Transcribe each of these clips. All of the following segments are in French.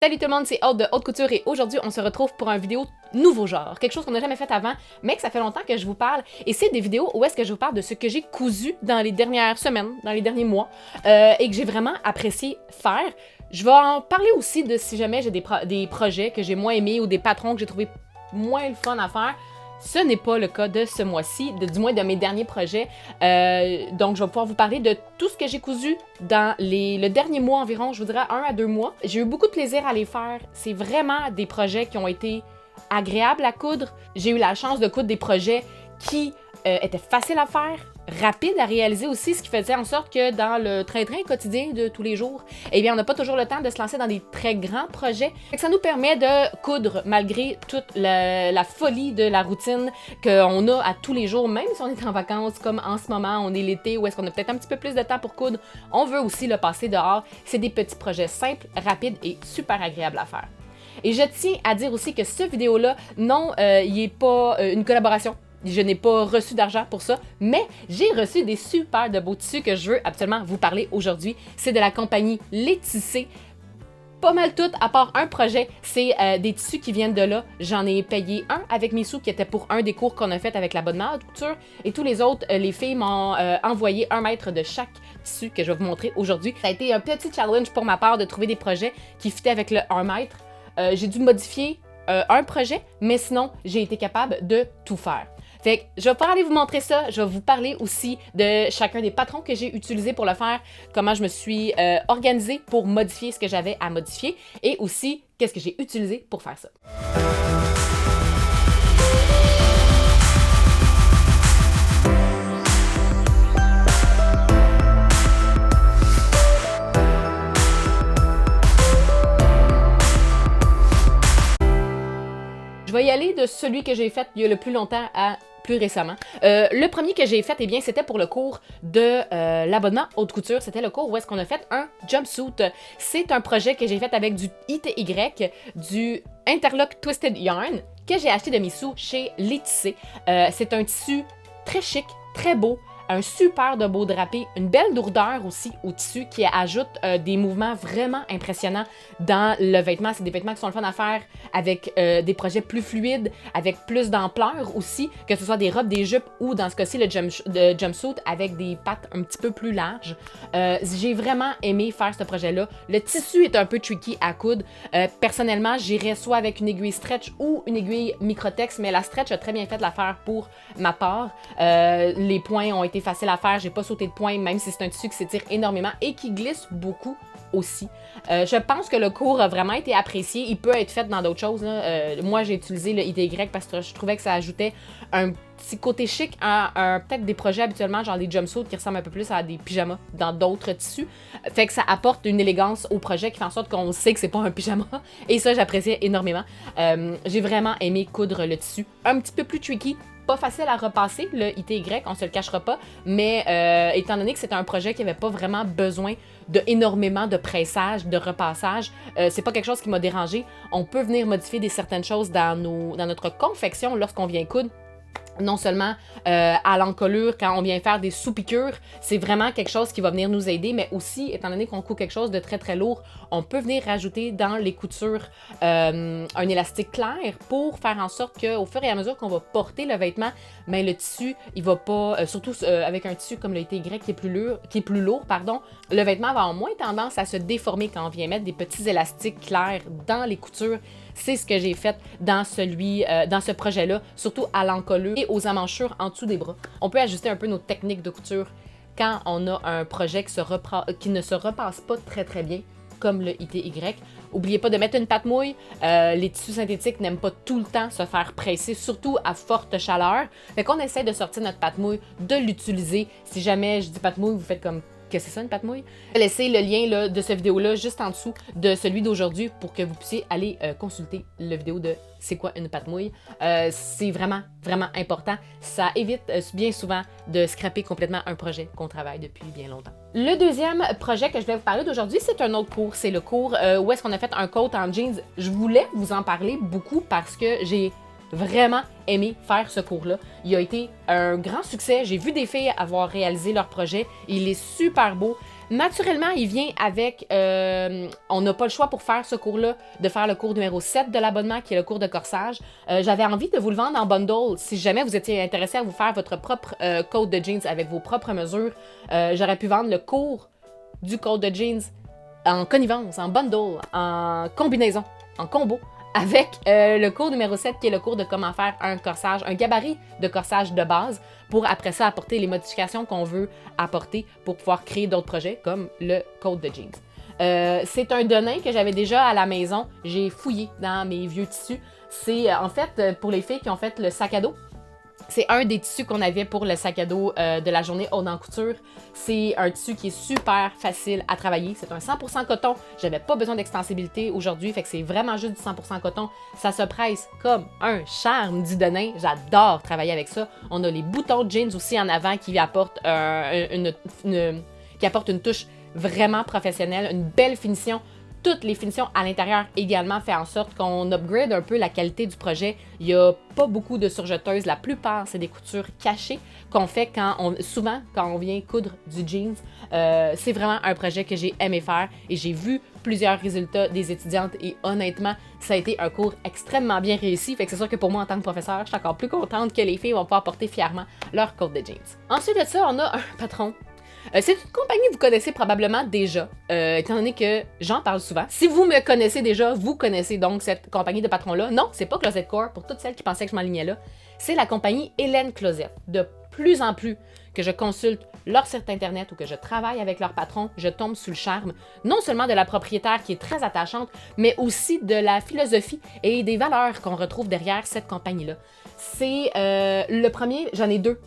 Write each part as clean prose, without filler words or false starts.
Salut tout le monde, c'est Aude de Haute Couture et aujourd'hui on se retrouve pour une vidéo nouveau genre, quelque chose qu'on n'a jamais fait avant, mais que ça fait longtemps que je vous parle. Et c'est des vidéos où est-ce que je vous parle de ce que j'ai cousu dans les dernières semaines, dans les derniers mois, et que j'ai vraiment apprécié faire. Je vais en parler aussi de si jamais j'ai des projets que j'ai moins aimés ou des patrons que j'ai trouvé moins le fun à faire. Ce n'est pas le cas de ce mois-ci, du moins de mes derniers projets. Donc, je vais pouvoir vous parler de tout ce que j'ai cousu dans le dernier mois environ, je vous dirais 1 à 2 mois. J'ai eu beaucoup de plaisir à les faire. C'est vraiment des projets qui ont été agréables à coudre. J'ai eu la chance de coudre des projets qui étaient faciles à faire, rapides à réaliser aussi, ce qui faisait en sorte que dans le train-train quotidien de tous les jours, eh bien, on n'a pas toujours le temps de se lancer dans des très grands projets. Ça nous permet de coudre malgré toute la folie de la routine qu'on a à tous les jours, même si on est en vacances, comme en ce moment, on est l'été, où est-ce qu'on a peut-être un petit peu plus de temps pour coudre. On veut aussi le passer dehors. C'est des petits projets simples, rapides et super agréables à faire. Et je tiens à dire aussi que cette vidéo-là, non, il n'est pas une collaboration. Je n'ai pas reçu d'argent pour ça, mais j'ai reçu des super de beaux tissus que je veux absolument vous parler aujourd'hui. C'est de la compagnie Les Tissés. Pas mal tout, à part un projet, c'est des tissus qui viennent de là. J'en ai payé un avec mes sous qui était pour un des cours qu'on a fait avec l'abonnement à couture. Et tous les autres, les filles m'ont envoyé 1 mètre de chaque tissu que je vais vous montrer aujourd'hui. Ça a été un petit challenge pour ma part de trouver des projets qui fitaient avec le 1 mètre. J'ai dû modifier un projet, mais sinon, j'ai été capable de tout faire. Fait que je vais pouvoir aller vous montrer ça. Je vais vous parler aussi de chacun des patrons que j'ai utilisés pour le faire, comment je me suis organisée pour modifier ce que j'avais à modifier et aussi qu'est-ce que j'ai utilisé pour faire ça. Je vais y aller de celui que j'ai fait il y a le plus longtemps à plus récemment. Le premier que j'ai fait, eh bien, c'était pour le cours de l'abonnement haute couture. C'était le cours où est-ce qu'on a fait un jumpsuit. C'est un projet que j'ai fait avec du ITY, du Interlock Twisted Yarn, que j'ai acheté de mes sous chez Les Tissés. C'est un tissu très chic, très beau, un super de beau drapé, une belle lourdeur aussi au tissu qui ajoute des mouvements vraiment impressionnants dans le vêtement. C'est des vêtements qui sont le fun à faire avec des projets plus fluides, avec plus d'ampleur aussi, que ce soit des robes, des jupes ou dans ce cas-ci le jumpsuit avec des pattes un petit peu plus larges. J'ai vraiment aimé faire ce projet-là. Le tissu est un peu tricky à coudre. Personnellement, j'irais soit avec une aiguille stretch ou une aiguille microtex, mais la stretch a très bien fait l'affaire pour ma part. Les points ont été facile à faire, j'ai pas sauté de points, même si c'est un tissu qui s'étire énormément et qui glisse beaucoup aussi. Je pense que le cours a vraiment été apprécié. Il peut être fait dans d'autres choses. Moi, j'ai utilisé le ITY parce que je trouvais que ça ajoutait un petit côté chic à peut-être des projets habituellement, genre des jumpsuits qui ressemblent un peu plus à des pyjamas dans d'autres tissus. Fait que ça apporte une élégance au projet qui fait en sorte qu'on sait que c'est pas un pyjama. Et ça, j'appréciais énormément. J'ai vraiment aimé coudre le tissu. Un petit peu plus tricky, pas facile à repasser, le ITY, on se le cachera pas, mais étant donné que c'était un projet qui n'avait pas vraiment besoin d'énormément de pressage, de repassage, c'est pas quelque chose qui m'a dérangé. On peut venir modifier certaines choses dans notre confection lorsqu'on vient coudre. Non seulement à l'encolure, quand on vient faire des sous-piqûres, c'est vraiment quelque chose qui va venir nous aider, mais aussi, étant donné qu'on coud quelque chose de très très lourd, on peut venir rajouter dans les coutures un élastique clair pour faire en sorte qu'au fur et à mesure qu'on va porter le vêtement, ben, le tissu, il va pas, surtout avec un tissu comme le ITY qui est plus lourd, le vêtement va avoir moins tendance à se déformer quand on vient mettre des petits élastiques clairs dans les coutures. C'est ce que j'ai fait dans ce projet-là, surtout à l'encolure et aux emmanchures en dessous des bras. On peut ajuster un peu nos techniques de couture quand on a un projet qui ne se repasse pas très très bien, comme le ITY. N'oubliez pas de mettre une pâte mouille. Les tissus synthétiques n'aiment pas tout le temps se faire presser, surtout à forte chaleur. Fait qu'on essaie de sortir notre pâte mouille, de l'utiliser. Si jamais je dis pâte mouille, vous faites comme... Qu'est-ce que c'est ça, une pâte mouille? Je vais laisser le lien là, de cette vidéo-là juste en dessous de celui d'aujourd'hui pour que vous puissiez aller consulter la vidéo de c'est quoi une pâte mouille. C'est vraiment, vraiment important. Ça évite bien souvent de scraper complètement un projet qu'on travaille depuis bien longtemps. Le deuxième projet que je vais vous parler d'aujourd'hui, c'est un autre cours. C'est le cours où est-ce qu'on a fait un coat en jeans. Je voulais vous en parler beaucoup parce que j'ai vraiment aimé faire ce cours-là. Il a été un grand succès. J'ai vu des filles avoir réalisé leur projet. Il est super beau. Naturellement, il vient avec... on n'a pas le choix pour faire ce cours-là, de faire le cours numéro 7 de l'abonnement, qui est le cours de corsage. J'avais envie de vous le vendre en bundle. Si jamais vous étiez intéressé à vous faire votre propre code de jeans avec vos propres mesures, j'aurais pu vendre le cours du code de jeans en connivence, en bundle, en combinaison, en combo, avec le cours numéro 7 qui est le cours de comment faire un corsage, un gabarit de corsage de base pour après ça apporter les modifications qu'on veut apporter pour pouvoir créer d'autres projets comme le code de jeans. C'est un denain que j'avais déjà à la maison. J'ai fouillé dans mes vieux tissus. C'est en fait pour les filles qui ont fait le sac à dos. C'est un des tissus qu'on avait pour le sac à dos de la journée haute en couture. C'est un tissu qui est super facile à travailler. C'est un 100% coton. J'avais pas besoin d'extensibilité aujourd'hui, fait que c'est vraiment juste du 100% coton. Ça se presse comme un charme, dit Denain. J'adore travailler avec ça. On a les boutons de jeans aussi en avant qui apportent une touche vraiment professionnelle, une belle finition. Toutes les finitions à l'intérieur également fait en sorte qu'on upgrade un peu la qualité du projet. Il n'y a pas beaucoup de surjeteuses. La plupart, c'est des coutures cachées qu'on fait souvent quand on vient coudre du jeans. C'est vraiment un projet que j'ai aimé faire et j'ai vu plusieurs résultats des étudiantes et honnêtement, ça a été un cours extrêmement bien réussi. Fait que c'est sûr que pour moi, en tant que professeur, je suis encore plus contente que les filles vont pouvoir porter fièrement leur code de jeans. Ensuite de ça, on a un patron. C'est une compagnie que vous connaissez probablement déjà, étant donné que j'en parle souvent. Si vous me connaissez déjà, vous connaissez donc cette compagnie de patrons-là. Non, c'est pas Closet Core, pour toutes celles qui pensaient que je m'alignais là. C'est la compagnie Hélène Closet. De plus en plus que je consulte leur site internet ou que je travaille avec leur patron, je tombe sous le charme, non seulement de la propriétaire qui est très attachante, mais aussi de la philosophie et des valeurs qu'on retrouve derrière cette compagnie-là. C'est le premier, j'en ai deux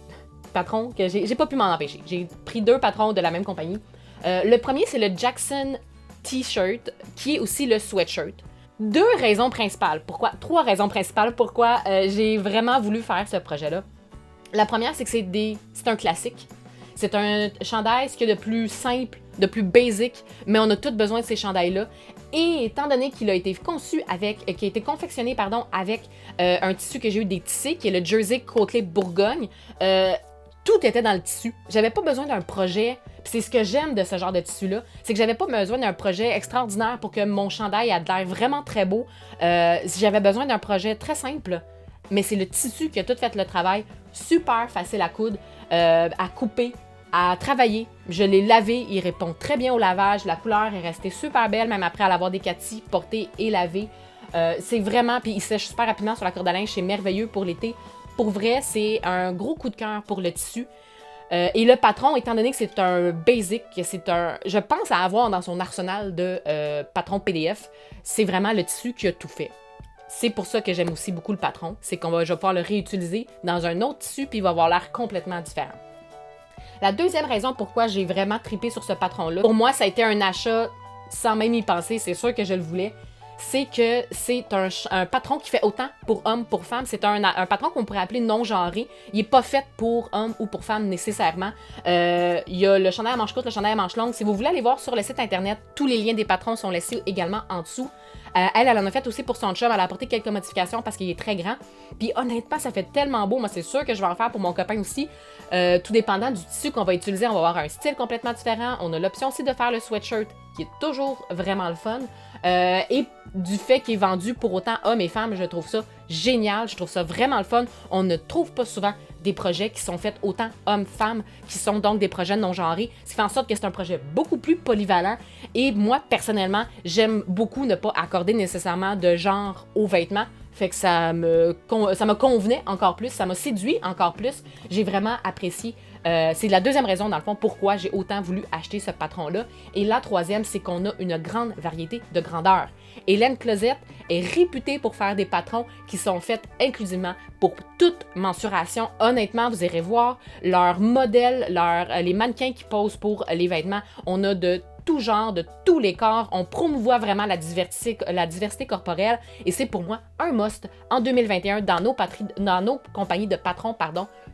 patrons que j'ai pas pu m'en empêcher. J'ai pris deux patrons de la même compagnie. Le premier, c'est le Jackson T-shirt, qui est aussi le sweatshirt. Trois raisons principales pourquoi j'ai vraiment voulu faire ce projet-là. La première, c'est que c'est un classique. C'est un chandail, ce qu'il y a de plus simple, de plus basic, mais on a tous besoin de ces chandails-là. Et étant donné qu'il a été conçu qui a été confectionné, avec un tissu que j'ai eu des tissés, qui est le Jersey Côtelé Bourgogne, tout était dans le tissu. J'avais pas besoin d'un projet. C'est ce que j'aime de ce genre de tissu-là, c'est que j'avais pas besoin d'un projet extraordinaire pour que mon chandail ait l'air vraiment très beau. J'avais besoin d'un projet très simple, mais c'est le tissu qui a tout fait le travail. Super facile à coudre, à couper, à travailler. Je l'ai lavé, il répond très bien au lavage. La couleur est restée super belle, même après l'avoir décatie, portée et lavée. C'est vraiment, puis il sèche super rapidement sur la corde à linge, c'est merveilleux pour l'été. Pour vrai, c'est un gros coup de cœur pour le tissu. Et le patron, étant donné que c'est un basic, je pense à avoir dans son arsenal de patron PDF, c'est vraiment le tissu qui a tout fait. C'est pour ça que j'aime aussi beaucoup le patron, c'est je vais pouvoir le réutiliser dans un autre tissu puis il va avoir l'air complètement différent. La deuxième raison pourquoi j'ai vraiment trippé sur ce patron-là, pour moi, ça a été un achat sans même y penser, c'est sûr que je le voulais. C'est que c'est un patron qui fait autant pour hommes, pour femmes. C'est un patron qu'on pourrait appeler non-genré. Il n'est pas fait pour hommes ou pour femmes nécessairement. Il y a le chandail à manches courtes, le chandail à manches longues. Si vous voulez aller voir sur le site internet, tous les liens des patrons sont laissés également en dessous. Elle en a fait aussi pour son chum. Elle a apporté quelques modifications parce qu'il est très grand. Puis honnêtement, ça fait tellement beau. Moi, c'est sûr que je vais en faire pour mon copain aussi. Tout dépendant du tissu qu'on va utiliser, on va avoir un style complètement différent. On a l'option aussi de faire le sweatshirt, qui est toujours vraiment le fun. Et du fait qu'il est vendu pour autant hommes et femmes, je trouve ça génial, je trouve ça vraiment le fun. On ne trouve pas souvent des projets qui sont faits autant hommes-femmes, qui sont donc des projets non-genrés, ce qui fait en sorte que c'est un projet beaucoup plus polyvalent. Et moi, personnellement, j'aime beaucoup ne pas accorder nécessairement de genre aux vêtements. Fait que ça me convenait encore plus, ça m'a séduit encore plus. J'ai vraiment apprécié. C'est la deuxième raison, dans le fond, pourquoi j'ai autant voulu acheter ce patron-là. Et la troisième, c'est qu'on a une grande variété de grandeur. Hélène Closet est réputée pour faire des patrons qui sont faits inclusivement pour toute mensuration. Honnêtement, vous irez voir leurs modèles, les mannequins qui posent pour les vêtements. On a de tout genre, de tous les corps. On promouvoit vraiment la diversité corporelle et c'est pour moi un must en 2021 dans nos compagnies de patrons,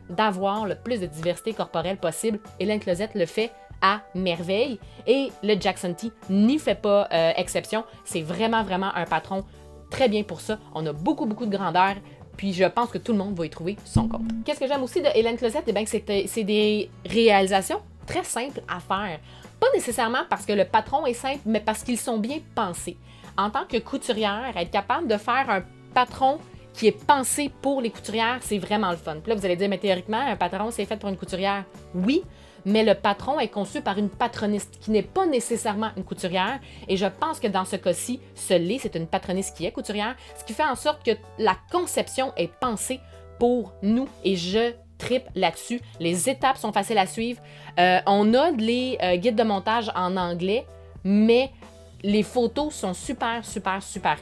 d'avoir le plus de diversité corporelle possible. Hélène Closet le fait à merveille et le Jackson T n'y fait pas exception. C'est vraiment un patron très bien pour ça. On a beaucoup de grandeur. puis je pense que tout le monde va y trouver son compte. Qu'est-ce que j'aime aussi de Hélène Closette? Eh bien, c'est des réalisations très simples à faire. Pas nécessairement parce que le patron est simple, mais parce qu'ils sont bien pensés. En tant que couturière, être capable de faire un patron qui est pensé pour les couturières, c'est vraiment le fun. Puis là, vous allez dire, mais théoriquement, un patron, c'est fait pour une couturière. Oui, mais le patron est conçu par une patroniste qui n'est pas nécessairement une couturière. Et je pense que dans ce cas-ci, c'est une patroniste qui est couturière, ce qui fait en sorte que la conception est pensée pour nous. Et je tripe là-dessus. Les étapes sont faciles à suivre. On a les guides de montage en anglais, mais les photos sont super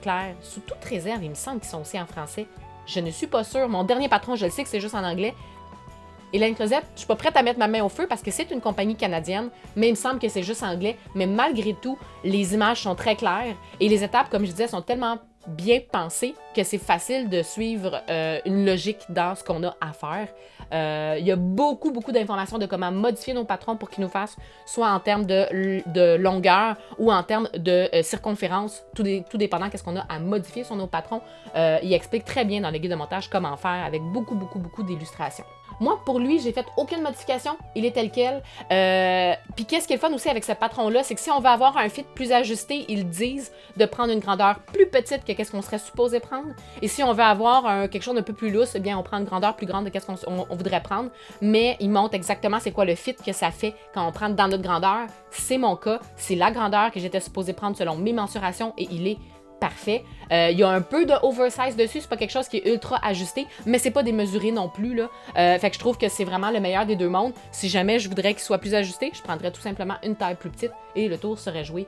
claires. Sous toute réserve, il me semble qu'ils sont aussi en français. Je ne suis pas sûre. Mon dernier patron, je le sais que c'est juste en anglais. Hélène Closette, je suis pas prête à mettre ma main au feu parce que c'est une compagnie canadienne, mais il me semble que c'est juste anglais. Mais malgré tout, les images sont très claires et les étapes, comme je disais, sont tellement bien pensées que c'est facile de suivre une logique dans ce qu'on a à faire. Il y a beaucoup d'informations de comment modifier nos patrons pour qu'ils nous fassent, soit en termes de longueur ou en termes de circonférence, tout dépendant qu'est-ce qu'on a à modifier sur nos patrons. Il explique très bien dans les guides de montage comment faire avec beaucoup d'illustrations. Moi, pour lui, j'ai fait aucune modification. Il est tel quel. Puis qu'est-ce qui est le fun aussi avec ce patron-là, c'est que si on veut avoir un fit plus ajusté, ils disent de prendre une grandeur plus petite que qu'est-ce qu'on serait supposé prendre. Et si on veut avoir quelque chose d'un peu plus lousse, eh bien, on prend une grandeur plus grande de qu'est-ce qu'on voudrait prendre. Mais ils montrent exactement c'est quoi le fit que ça fait quand on prend dans notre grandeur. C'est mon cas. C'est la grandeur que j'étais supposé prendre selon mes mensurations et il est parfait. Il y a un peu de oversize dessus, c'est pas quelque chose qui est ultra ajusté, mais c'est pas démesuré non plus, là. Fait que je trouve que c'est vraiment le meilleur des deux mondes. Si jamais je voudrais qu'il soit plus ajusté, je prendrais tout simplement une taille plus petite et le tour serait joué.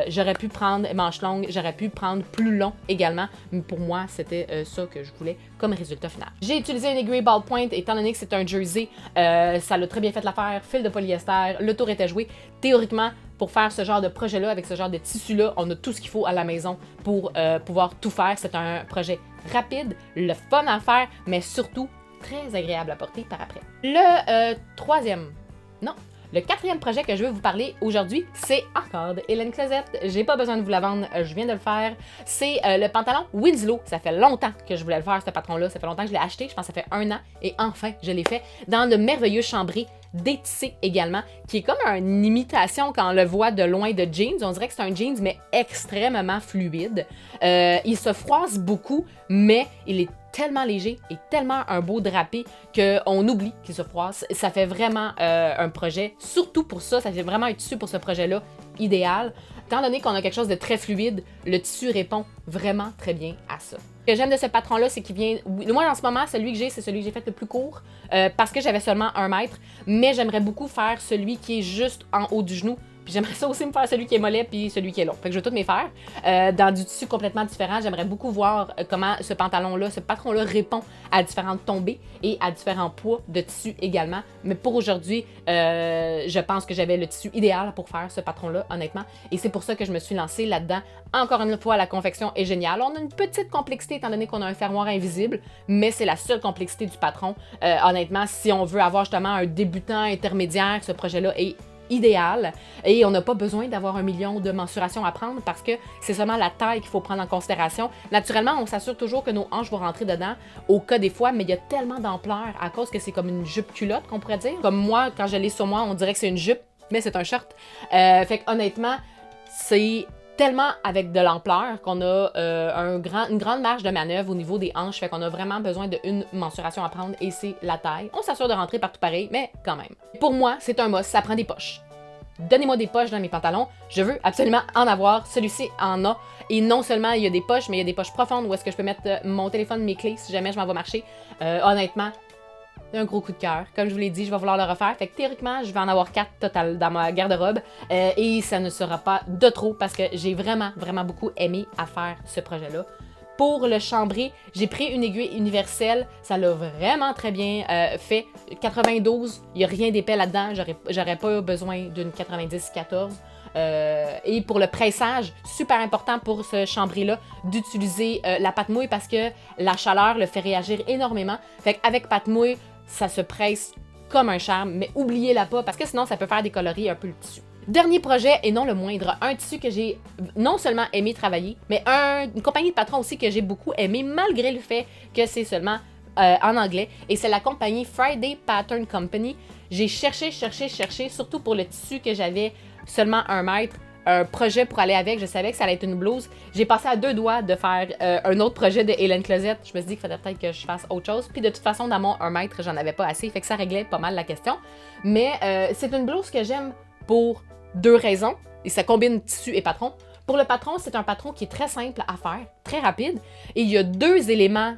J'aurais pu prendre manches longues, j'aurais pu prendre plus long également, mais pour moi, c'était ça que je voulais comme résultat final. J'ai utilisé une aiguille ballpoint, étant donné que c'est un jersey, ça l'a très bien fait l'affaire, fil de polyester, le tour était joué. Théoriquement, pour faire ce genre de projet-là, avec ce genre de tissu-là, on a tout ce qu'il faut à la maison pour pouvoir tout faire. C'est un projet rapide, le fun à faire, mais surtout très agréable à porter par après. Le quatrième projet que je veux vous parler aujourd'hui, c'est encore de Hélène Closette. J'ai pas besoin de vous la vendre, je viens de le faire. C'est le pantalon Winslow. Ça fait longtemps que je voulais le faire, ce patron-là. Ça fait longtemps que je l'ai acheté, je pense que ça fait 1 an. Et enfin, je l'ai fait dans le merveilleux chambré détissé également, qui est comme une imitation quand on le voit de loin de jeans. On dirait que c'est un jeans, mais extrêmement fluide. Il se froisse beaucoup, mais il est tellement léger et tellement un beau drapé qu'on oublie qu'il se froisse. Ça fait vraiment un projet, surtout pour ça fait vraiment un tissu pour ce projet-là idéal. Étant donné qu'on a quelque chose de très fluide, le tissu répond vraiment très bien à ça. Ce que j'aime de ce patron-là, c'est qu'il vient... Moi, en ce moment, celui que j'ai, c'est celui que j'ai fait le plus court parce que j'avais seulement 1 mètre, mais j'aimerais beaucoup faire celui qui est juste en haut du genou. Puis j'aimerais ça aussi me faire celui qui est mollet puis celui qui est long. Fait que je vais toutes mes faire. Dans du tissu complètement différent, j'aimerais beaucoup voir comment ce pantalon-là, ce patron-là répond à différentes tombées et à différents poids de tissu également. Mais pour aujourd'hui, je pense que j'avais le tissu idéal pour faire ce patron-là, honnêtement. Et c'est pour ça que je me suis lancée là-dedans. Encore une fois, la confection est géniale. On a une petite complexité étant donné qu'on a un fermoir invisible, mais c'est la seule complexité du patron. Honnêtement, si on veut avoir justement un débutant intermédiaire, ce projet-là est idéal et on n'a pas besoin d'avoir 1 million de mensurations à prendre parce que c'est seulement la taille qu'il faut prendre en considération. Naturellement, on s'assure toujours que nos hanches vont rentrer dedans au cas des fois, mais il y a tellement d'ampleur à cause que c'est comme une jupe culotte qu'on pourrait dire. Comme moi, quand je l'ai sur moi, on dirait que c'est une jupe, mais c'est un short. Fait que honnêtement, c'est tellement avec de l'ampleur qu'on a une grande marge de manœuvre au niveau des hanches, fait qu'on a vraiment besoin d'une mensuration à prendre et c'est la taille. On s'assure de rentrer partout pareil, mais quand même. Pour moi, c'est un must, ça prend des poches. Donnez-moi des poches dans mes pantalons, je veux absolument en avoir, celui-ci en a. Et non seulement il y a des poches, mais il y a des poches profondes où est-ce que je peux mettre mon téléphone, mes clés si jamais je m'en vais marcher. Honnêtement, un gros coup de cœur. Comme je vous l'ai dit, je vais vouloir le refaire. Fait que théoriquement, je vais en avoir 4 total dans ma garde-robe. Et ça ne sera pas de trop parce que j'ai vraiment beaucoup aimé à faire ce projet-là. Pour le chambré, j'ai pris une aiguille universelle. Ça l'a vraiment très bien fait. 92, il n'y a rien d'épais là-dedans. J'aurais pas besoin d'une 90-14. Et pour le pressage, super important pour ce chambré-là d'utiliser la pâte mouille parce que la chaleur le fait réagir énormément. Fait qu'avec pâte mouille, ça se presse comme un charme, mais oubliez-la pas parce que sinon ça peut faire décolorer un peu le tissu. Dernier projet, et non le moindre, un tissu que j'ai non seulement aimé travailler, mais une compagnie de patrons aussi que j'ai beaucoup aimé, malgré le fait que c'est seulement en anglais, et c'est la compagnie Friday Pattern Company. J'ai cherché, surtout pour le tissu que j'avais seulement 1 mètre, un projet pour aller avec, je savais que ça allait être une blouse. J'ai passé à 2 doigts de faire un autre projet de Hélène Closet. Je me suis dit qu'il faudrait peut-être que je fasse autre chose. Puis de toute façon, dans mon 1 mètre, j'en avais pas assez, fait que ça réglait pas mal la question. Mais c'est une blouse que j'aime pour 2 raisons, et ça combine tissu et patron. Pour le patron, c'est un patron qui est très simple à faire, très rapide, et il y a 2 éléments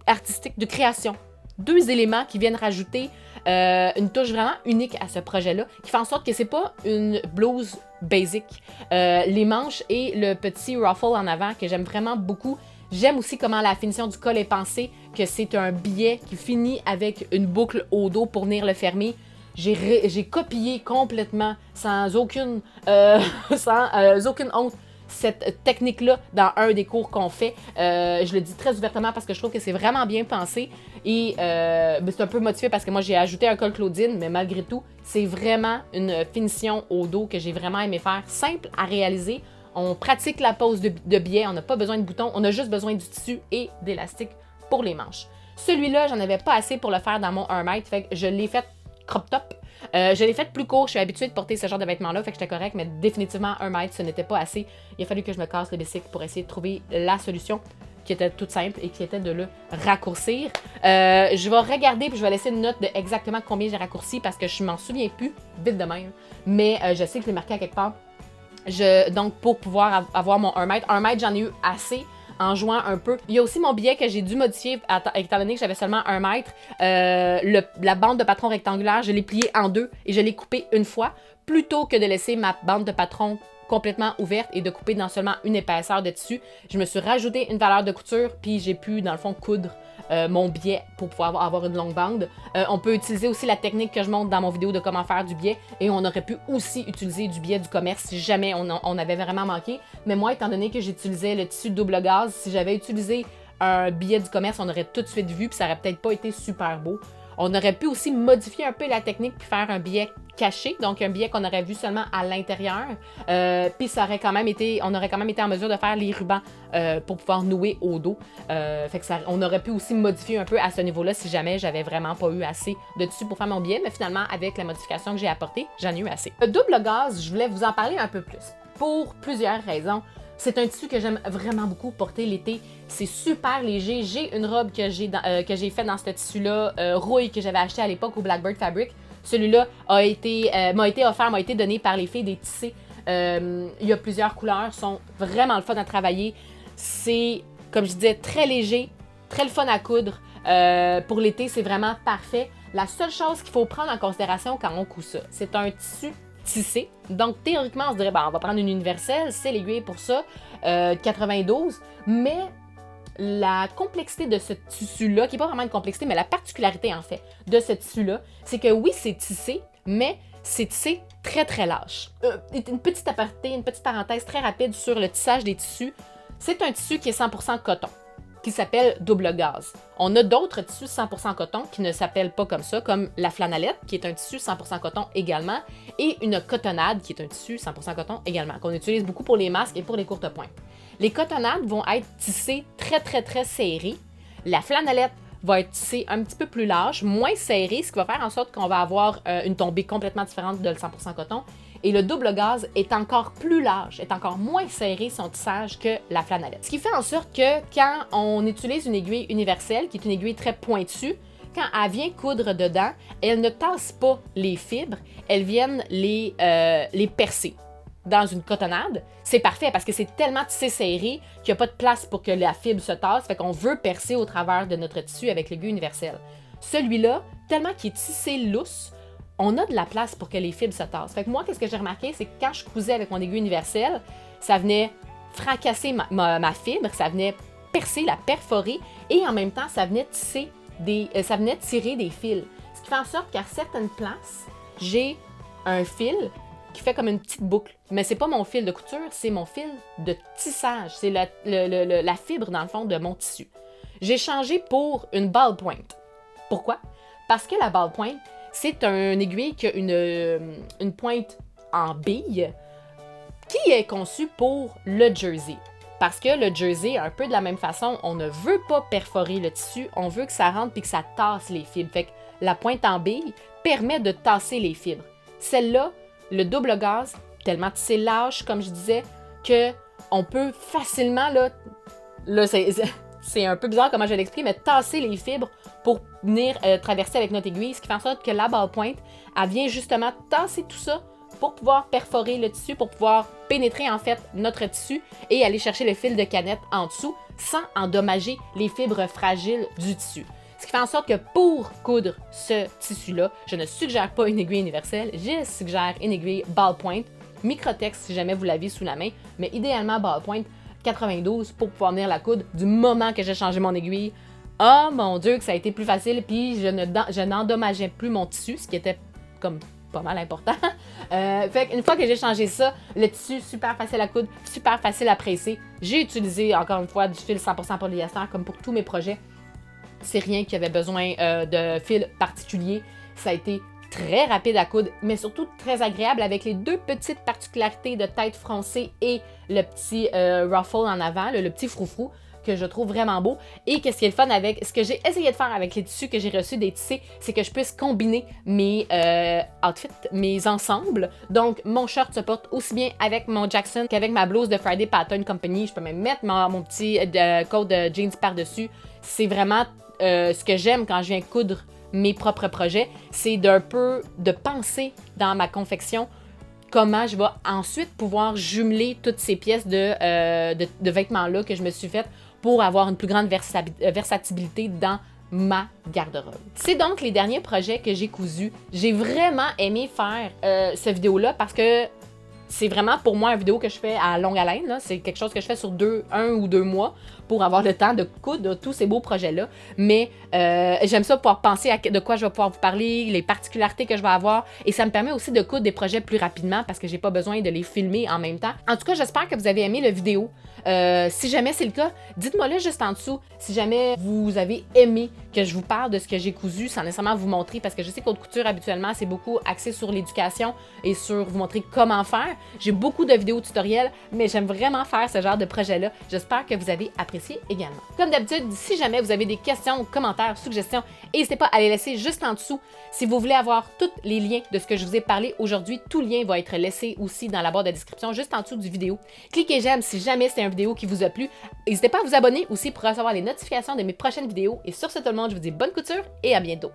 artistique, de création. 2 éléments qui viennent rajouter une touche vraiment unique à ce projet-là, qui fait en sorte que c'est pas une blouse basic. Les manches et le petit ruffle en avant que j'aime vraiment beaucoup. J'aime aussi comment la finition du col est pensée, que c'est un billet qui finit avec une boucle au dos pour venir le fermer. J'ai copié complètement, sans aucune honte, cette technique-là dans un des cours qu'on fait. Je le dis très ouvertement parce que je trouve que c'est vraiment bien pensé. Et c'est un peu motivé parce que moi, j'ai ajouté un col Claudine, mais malgré tout, c'est vraiment une finition au dos que j'ai vraiment aimé faire. Simple à réaliser. On pratique la pose de biais, on n'a pas besoin de boutons, on a juste besoin du tissu et d'élastique pour les manches. Celui-là, j'en avais pas assez pour le faire dans mon 1 mètre, fait que je l'ai fait crop top. Je l'ai fait plus court, je suis habituée de porter ce genre de vêtements-là, fait que j'étais correcte, mais définitivement 1 mètre, ce n'était pas assez. Il a fallu que je me casse le bicycle pour essayer de trouver la solution qui était toute simple et qui était de le raccourcir. Je vais regarder puis je vais laisser une note de exactement combien j'ai raccourci parce que je m'en souviens plus, vite de même, mais je sais que je l'ai marqué à quelque part. Donc, pour pouvoir avoir mon 1 mètre, 1 mètre, j'en ai eu assez en jouant un peu. Il y a aussi mon billet que j'ai dû modifier étant donné que j'avais seulement 1 mètre. La bande de patron rectangulaire, je l'ai pliée en 2 et je l'ai coupée une fois plutôt que de laisser ma bande de patron complètement ouverte et de couper dans seulement une épaisseur de tissu. Je me suis rajouté une valeur de couture puis j'ai pu, dans le fond, coudre mon biais pour pouvoir avoir une longue bande. On peut utiliser aussi la technique que je montre dans mon vidéo de comment faire du biais et on aurait pu aussi utiliser du biais du commerce si jamais on avait vraiment manqué. Mais moi, étant donné que j'utilisais le tissu double gaz, si j'avais utilisé un biais du commerce, on aurait tout de suite vu puis ça aurait peut-être pas été super beau. On aurait pu aussi modifier un peu la technique puis faire un biais caché, donc un biais qu'on aurait vu seulement à l'intérieur. Puis ça aurait quand même été, on aurait quand même été en mesure de faire les rubans pour pouvoir nouer au dos. Fait que on aurait pu aussi modifier un peu à ce niveau-là si jamais j'avais vraiment pas eu assez de tissu pour faire mon biais, mais finalement avec la modification que j'ai apportée, j'en ai eu assez. Le double gaz, je voulais vous en parler un peu plus pour plusieurs raisons. C'est un tissu que j'aime vraiment beaucoup porter l'été. C'est super léger. J'ai une robe que j'ai faite dans ce tissu-là, rouille, que j'avais acheté à l'époque au Blackbird Fabric. Celui-là m'a été offert, m'a été donné par les filles des tissés. Il y a plusieurs couleurs, sont vraiment le fun à travailler. C'est, comme je disais, très léger, très le fun à coudre. Pour l'été, c'est vraiment parfait. La seule chose qu'il faut prendre en considération quand on coud ça, c'est un tissu tissé. Donc, théoriquement, on se dirait, on va prendre une universelle, c'est l'aiguille pour ça, 92. Mais la complexité de ce tissu-là, qui n'est pas vraiment une complexité, mais la particularité, en fait, de ce tissu-là, c'est que oui, c'est tissé, mais c'est tissé très, très lâche. Une petite aparté, une petite parenthèse très rapide sur le tissage des tissus. C'est un tissu qui est 100% coton, qui s'appelle double gaz. On a d'autres tissus 100% coton qui ne s'appellent pas comme ça, comme la flanellette, qui est un tissu 100% coton également, et une cotonnade, qui est un tissu 100% coton également, qu'on utilise beaucoup pour les masques et pour les courtes pointes. Les cotonnades vont être tissées très, très, très serrées. La flanellette va être tissée un petit peu plus large, moins serrée, ce qui va faire en sorte qu'on va avoir une tombée complètement différente de le 100% coton. Et le double gaz est encore plus large, est encore moins serré son tissage que la flanellette. Ce qui fait en sorte que quand on utilise une aiguille universelle, qui est une aiguille très pointue, quand elle vient coudre dedans, elle ne tasse pas les fibres, elles viennent les percer. Dans une cotonnade, c'est parfait parce que c'est tellement tissé serré qu'il n'y a pas de place pour que la fibre se tasse, fait qu'on veut percer au travers de notre tissu avec l'aiguille universelle. Celui-là, tellement qu'il est tissé lousse, on a de la place pour que les fibres se tassent. Fait que moi, qu'est-ce que j'ai remarqué, c'est que quand je cousais avec mon aiguille universelle, ça venait fracasser ma fibre, ça venait percer, la perforer, et en même temps, ça venait tirer des fils. Ce qui fait en sorte qu'à certaines places, j'ai un fil qui fait comme une petite boucle. Mais c'est pas mon fil de couture, c'est mon fil de tissage. C'est la fibre, dans le fond, de mon tissu. J'ai changé pour une ballpoint. Pourquoi? Parce que la ballpoint, C'est un aiguille qui a une pointe en bille qui est conçue pour le jersey. Parce que le jersey, un peu de la même façon, on ne veut pas perforer le tissu, on veut que ça rentre puis que ça tasse les fibres. Fait que la pointe en bille permet de tasser les fibres. Celle-là, le double gaz, tellement tissé lâche, comme je disais, que on peut facilement, là c'est un peu bizarre comment je l'explique, mais tasser les fibres pour venir traverser avec notre aiguille, ce qui fait en sorte que la ballpoint, elle vient justement tasser tout ça pour pouvoir perforer le tissu, pour pouvoir pénétrer en fait notre tissu et aller chercher le fil de canette en dessous sans endommager les fibres fragiles du tissu. Ce qui fait en sorte que pour coudre ce tissu-là, je ne suggère pas une aiguille universelle, je suggère une aiguille ballpoint, Microtex si jamais vous l'avez sous la main, mais idéalement ballpoint 92 pour pouvoir venir la coudre du moment que j'ai changé mon aiguille. Oh mon Dieu que ça a été plus facile, puis je n'endommageais plus mon tissu, ce qui était comme pas mal important. Fait qu'une fois que j'ai changé ça, le tissu super facile à coudre, super facile à presser. J'ai utilisé encore une fois du fil 100% polyester comme pour tous mes projets. C'est rien qui avait besoin de fil particulier. Ça a été très rapide à coudre, mais surtout très agréable avec les deux petites particularités de tête froncée et le petit ruffle en avant, le petit froufrou que je trouve vraiment beau. Et qu'est-ce qui est le fun avec ce que j'ai essayé de faire avec les tissus que j'ai reçus des tissés, c'est que je puisse combiner mes outfits, mes ensembles. Donc, mon short se porte aussi bien avec mon Jackson qu'avec ma blouse de Friday Pattern Company. Je peux même mettre mon petit coat de jeans par-dessus. C'est vraiment ce que j'aime quand je viens coudre mes propres projets, c'est d'un peu de penser dans ma confection comment je vais ensuite pouvoir jumeler toutes ces pièces de vêtements-là que je me suis faites pour avoir une plus grande versatilité dans ma garde-robe. C'est donc les derniers projets que j'ai cousus. J'ai vraiment aimé faire cette vidéo-là parce que c'est vraiment pour moi une vidéo que je fais à longue haleine. Là. C'est quelque chose que je fais sur 1 ou 2 mois pour avoir le temps de coudre tous ces beaux projets-là. Mais j'aime ça pouvoir penser à de quoi je vais pouvoir vous parler, les particularités que je vais avoir. Et ça me permet aussi de coudre des projets plus rapidement parce que j'ai pas besoin de les filmer en même temps. En tout cas, j'espère que vous avez aimé la vidéo. Si jamais c'est le cas, dites-moi-le juste en dessous. Si jamais vous avez aimé que je vous parle de ce que j'ai cousu sans nécessairement vous montrer, parce que je sais qu'haute couture, habituellement, c'est beaucoup axé sur l'éducation et sur vous montrer comment faire. J'ai beaucoup de vidéos tutoriels, mais j'aime vraiment faire ce genre de projet-là. J'espère que vous avez apprécié également. Comme d'habitude, si jamais vous avez des questions, commentaires, suggestions, n'hésitez pas à les laisser juste en dessous. Si vous voulez avoir tous les liens de ce que je vous ai parlé aujourd'hui, tout lien va être laissé aussi dans la barre de description, juste en dessous du vidéo. Cliquez j'aime si jamais c'est une vidéo qui vous a plu. N'hésitez pas à vous abonner aussi pour recevoir les notifications de mes prochaines vidéos. Et sur ce, tout le monde, je vous dis bonne couture et à bientôt.